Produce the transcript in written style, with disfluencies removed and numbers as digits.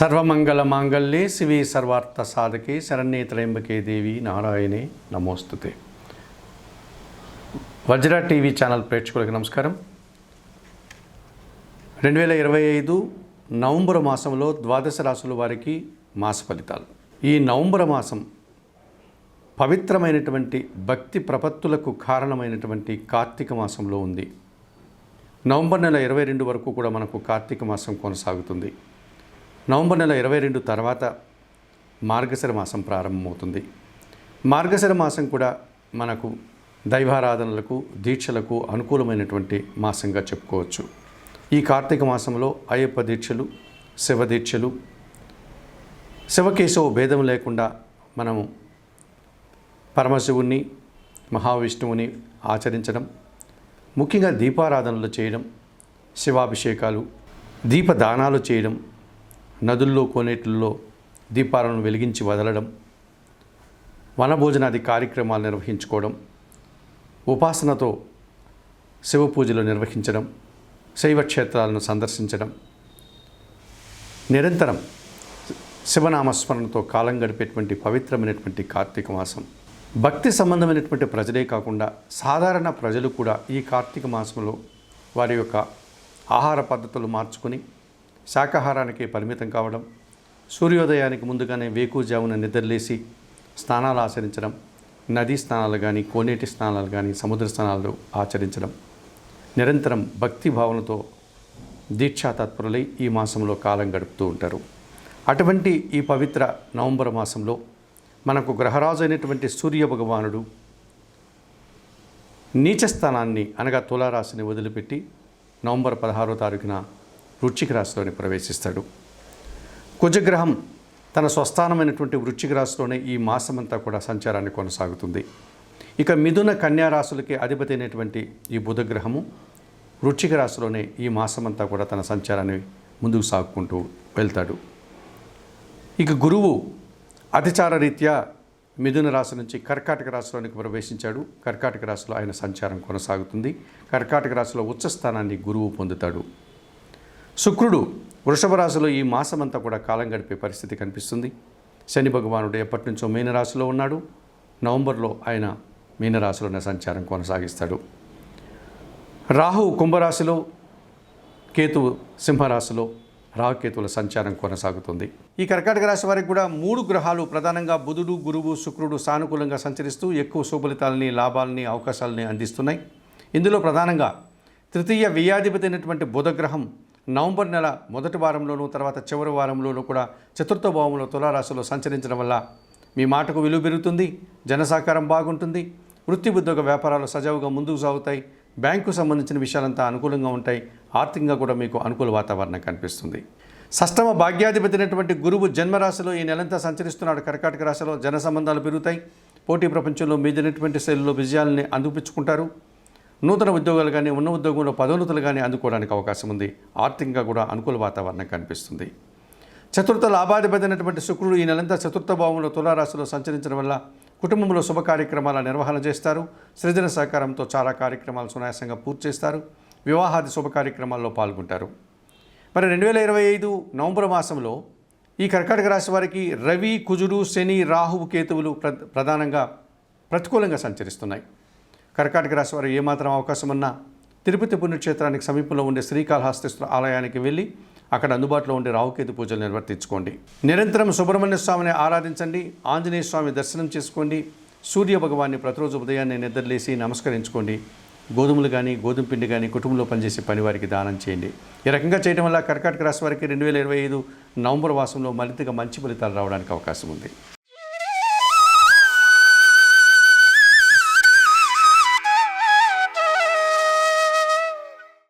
సర్వమంగళ మాంగళ్యే శివే సర్వార్థ సాధకే శరణ్యే త్రయంబకే దేవి నారాయణే నమోస్తుతే. వజ్ర టీవీ ఛానల్ ప్రేక్షకులకు నమస్కారం. 2025 నవంబర్ మాసంలో ద్వాదశ రాశుల వారికి మాస ఫలితాలు. ఈ నవంబర్ మాసం పవిత్రమైనటువంటి భక్తి ప్రపత్తులకు కారణమైనటువంటి కార్తీక మాసంలో ఉంది. నవంబర్ నెల 22 వరకు కూడా మనకు కార్తీక మాసం కొనసాగుతుంది. నవంబర్ నెల 22 తర్వాత మార్గశిర మాసం ప్రారంభమవుతుంది. మార్గశిర మాసం కూడా మనకు దైవారాధనలకు దీక్షలకు అనుకూలమైనటువంటి మాసంగా చెప్పుకోవచ్చు. ఈ కార్తీక మాసంలో అయ్యప్ప దీక్షలు, శివ దీక్షలు, శివకేశవ భేదం లేకుండా మనము పరమశివుణ్ణి మహావిష్ణువుని ఆచరించడం, ముఖ్యంగా దీపారాధనలు చేయడం, శివాభిషేకాలు, దీపదానాలు చేయడం, నదుల్లో కోనేట్లలో దీపాలను వెలిగించి వదలడం, వనభోజనాది కార్యక్రమాలు నిర్వహించుకోవడం, ఉపాసనతో శివ పూజలు నిర్వహించడం, శైవక్షేత్రాలను సందర్శించడం, నిరంతరం శివనామస్మరణతో కాలం గడిపేటువంటి పవిత్రమైనటువంటి కార్తీక మాసం. భక్తి సంబంధమైనటువంటి ప్రజలే కాకుండా సాధారణ ప్రజలు కూడా ఈ కార్తీక మాసంలో వారి యొక్క ఆహార పద్ధతులు మార్చుకొని శాకాహారానికి పరిమితం కావడం, సూర్యోదయానికి ముందుగానే వేకువజామున నిద్రలేసి స్నానాలు ఆచరించడం, నదీ స్నానాలు కానీ, కోనేటి స్నానాలు కానీ, సముద్ర స్నానాలు ఆచరించడం, నిరంతరం భక్తి భావనతో దీక్షా తత్పరులై ఈ మాసంలో కాలం గడుపుతూ ఉంటారు. అటువంటి ఈ పవిత్ర నవంబర్ మాసంలో మనకు గ్రహరాజు అయినటువంటి సూర్య భగవానుడు నీచస్థానాన్ని అనగా తులారాశిని వదిలిపెట్టి నవంబర్ 16వ తారీఖున వృశ్చిక రాశిలోనే ప్రవేశిస్తాడు. కుజగ్రహం తన స్వస్థానమైనటువంటి వృశ్చిక రాశిలోనే ఈ మాసమంతా కూడా సంచారాన్ని కొనసాగుతుంది. ఇక మిథున కన్యా రాశులకి అధిపతి అయినటువంటి ఈ బుధగ్రహము వృశ్చిక రాశిలోనే ఈ మాసమంతా కూడా తన సంచారాన్ని ముందుకు సాగుకుంటూ వెళ్తాడు. ఇక గురువు అతిచార రీత్యా మిథున రాశి నుంచి కర్కాటక రాశిలోనికి ప్రవేశించాడు. కర్కాటక రాశిలో ఆయన సంచారం కొనసాగుతుంది. కర్కాటక రాశిలో ఉచ్చ స్థానాన్ని గురువు పొందుతాడు. శుక్రుడు వృషభ రాశిలో ఈ మాసమంతా కూడా కాలం గడిపే పరిస్థితి కనిపిస్తుంది. శని భగవానుడు ఎప్పటి నుంచో మీనరాశిలో ఉన్నాడు. నవంబర్లో ఆయన మీనరాశిలోనే సంచారం కొనసాగిస్తాడు. రాహువు కుంభరాశిలో, కేతువు సింహరాశిలో రాహుకేతువుల సంచారం కొనసాగుతుంది. ఈ కర్కాటక రాశి వారికి కూడా 3 గ్రహాలు ప్రధానంగా బుధుడు, గురువు, శుక్రుడు సానుకూలంగా సంచరిస్తూ ఎక్కువ శుభలితాలని, లాభాలని, అవకాశాలని అందిస్తున్నాయి. ఇందులో ప్రధానంగా తృతీయ వ్యయాధిపతి అయినటువంటి బుధగ్రహం నవంబర్ నెల మొదటి వారంలోనూ తర్వాత చివరి వారంలోనూ కూడా చతుర్థ భావంలో తులారాశిలో సంచరించడం వల్ల మీ మాటకు విలువ పెరుగుతుంది, జనసహకారం బాగుంటుంది, వృత్తి ఉద్యోగ వ్యాపారాలు సజావుగా ముందుకు సాగుతాయి, బ్యాంకు సంబంధించిన విషయాలంతా అనుకూలంగా ఉంటాయి, ఆర్థికంగా కూడా మీకు అనుకూల వాతావరణం కనిపిస్తుంది. షష్టమ భాగ్యాధిపతి అయినటువంటి గురువు జన్మరాశిలో ఈ నెలంతా సంచరిస్తున్నాడు. కర్కాటక రాశిలో జన సంబంధాలు పెరుగుతాయి, పోటీ ప్రపంచంలో మీదైనటువంటి శైలిలో విజయాలని అందిపుచ్చుకుంటారు, నూతన ఉద్యోగాలు కానీ, ఉన్న ఉద్యోగంలో పదోన్నతులు కానీ అందుకోవడానికి అవకాశం ఉంది, ఆర్థికంగా కూడా అనుకూల వాతావరణం కనిపిస్తుంది. చతుర్థ లాభాధిపతి అయినటువంటి శుక్రుడు ఈ నెలంతా చతుర్థ భావంలో తులారాశిలో సంచరించడం వల్ల కుటుంబంలో శుభ కార్యక్రమాల నిర్వహణ చేస్తారు, సృజన సహకారంతో చాలా కార్యక్రమాలు సునాయాసంగా పూర్తి చేస్తారు, వివాహాది శుభ కార్యక్రమాల్లో పాల్గొంటారు. మరి 2025 నవంబర్ మాసంలో ఈ కర్కాటక రాశి వారికి రవి, కుజుడు, శని, రాహువు, కేతువులు ప్రధానంగా ప్రతికూలంగా సంచరిస్తున్నాయి. కర్కాటక రాశి వారు ఏమాత్రం అవకాశం ఉన్నా తిరుపతి పుణ్యక్షేత్రానికి సమీపంలో ఉండే శ్రీకాళహస్తీశ్వర ఆలయానికి వెళ్ళి అక్కడ అందుబాటులో ఉండే రాహుకేతు పూజలు నిర్వర్తించుకోండి. నిరంతరం సుబ్రహ్మణ్య స్వామిని ఆరాధించండి, ఆంజనేయ స్వామి దర్శనం చేసుకోండి, సూర్య భగవాన్ని ప్రతిరోజు ఉదయాన్నే నిద్రలేసి నమస్కరించుకోండి, గోధుమలు కానీ, గోధుమ పిండి కానీ కుటుంబంలో పనిచేసే పని వారికి దానం చేయండి. ఈ రకంగా చేయడం వల్ల కర్కాటక రాశి వారికి 2025 నవంబర్ మాసంలో మరింతగా మంచి ఫలితాలు రావడానికి అవకాశం ఉంది.